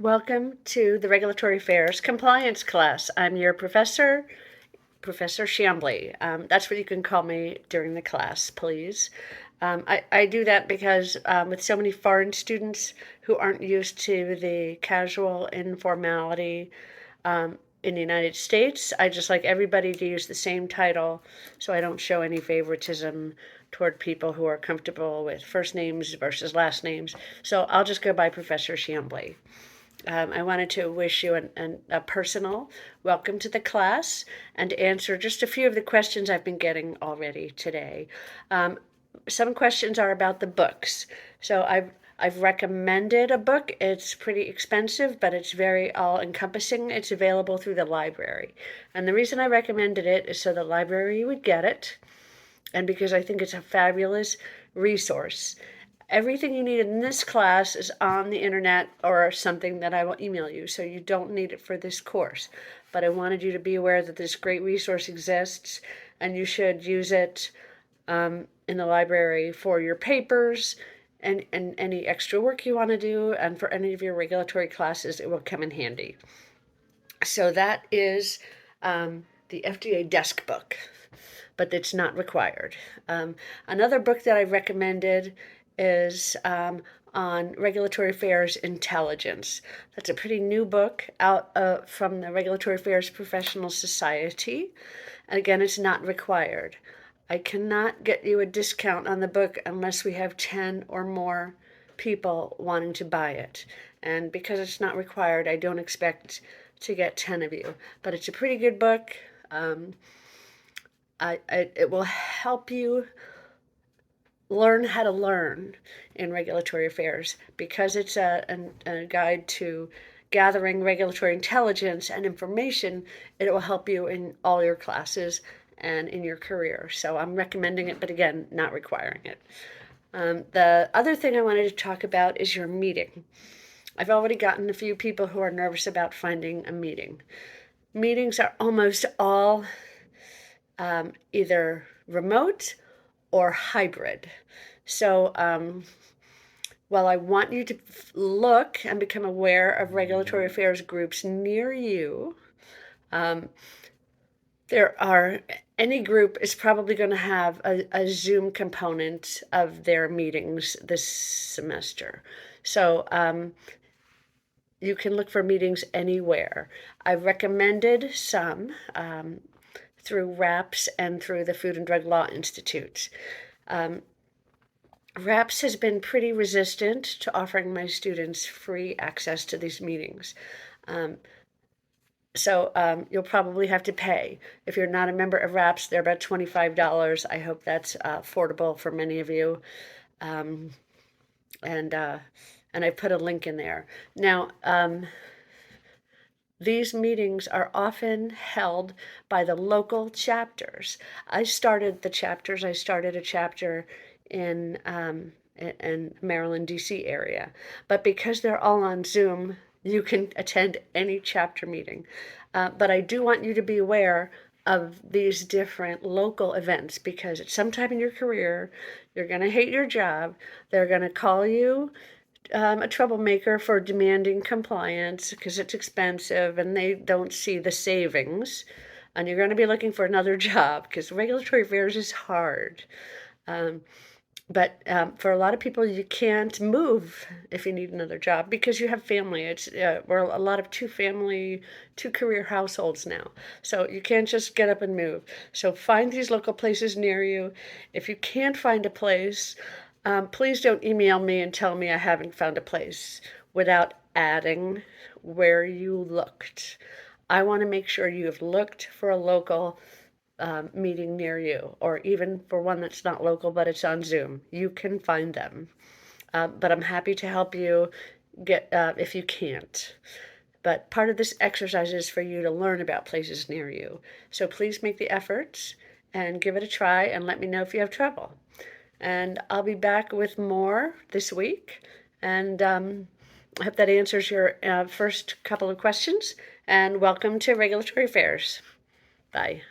Welcome to the Regulatory Affairs Compliance class. I'm your professor, Professor Chambly. That's what you can call me during the class, please. I do that because with so many foreign students who aren't used to the casual informality in the United States, I just like everybody to use the same title so I don't show any favoritism toward people who are comfortable with first names versus last names. So I'll just go by Professor Chambly. I wanted to wish you a personal welcome to the class and answer just a few of the questions I've been getting already today. Some questions are about the books. So I've recommended a book. It's pretty expensive, but it's very all-encompassing. It's available through the library. And the reason I recommended it is so the library would get it, and because I think it's a fabulous resource. Everything you need in this class is on the internet or something that I will email you, so you don't need it for this course. But I wanted you to be aware that this great resource exists, and you should use it in the library for your papers and any extra work you want to do, and for any of your regulatory classes, it will come in handy. So that is the FDA desk book, but it's not required. Another book that I recommended is on Regulatory Affairs Intelligence. That's a pretty new book out from the Regulatory Affairs Professional Society. And again, it's not required. I cannot get you a discount on the book unless we have 10 or more people wanting to buy it. And because it's not required, I don't expect to get 10 of you. But it's a pretty good book. It will help you learn how to learn in regulatory affairs because it's a guide to gathering regulatory intelligence and information. It will help you in all your classes and in your career. So I'm recommending it, but again, not requiring it. The other thing I wanted to talk about is your meeting. I've already gotten a few people who are nervous about finding a meeting. Meetings are almost all either remote or hybrid. So while I want you to look and become aware of regulatory affairs groups near you, any group is probably going to have a Zoom component of their meetings this semester. So you can look for meetings anywhere. I've recommended some through RAPS and through the Food and Drug Law Institute. RAPS has been pretty resistant to offering my students free access to these meetings. So you'll probably have to pay. If you're not a member of RAPS, they're about $25. I hope that's affordable for many of you. And I put a link in there. Now, these meetings are often held by the local chapters. I started a chapter in Maryland, D.C. area. But because they're all on Zoom, you can attend any chapter meeting. But I do want you to be aware of these different local events because at some time in your career, you're going to hate your job. They're going to call you a troublemaker for demanding compliance because it's expensive and they don't see the savings. And you're going to be looking for another job because regulatory affairs is hard. But for a lot of people, you can't move if you need another job because you have family. We're a lot of two career households now. So you can't just get up and move. So find these local places near you. If you can't find a place, please don't email me and tell me I haven't found a place without adding where you looked. I want to make sure you have looked for a local meeting near you, or even for one that's not local but it's on Zoom. You can find them. But I'm happy to help you get if you can't. But part of this exercise is for you to learn about places near you. So please make the efforts and give it a try and let me know if you have trouble. And I'll be back with more this week. And I hope that answers your first couple of questions. And welcome to Regulatory Affairs. Bye.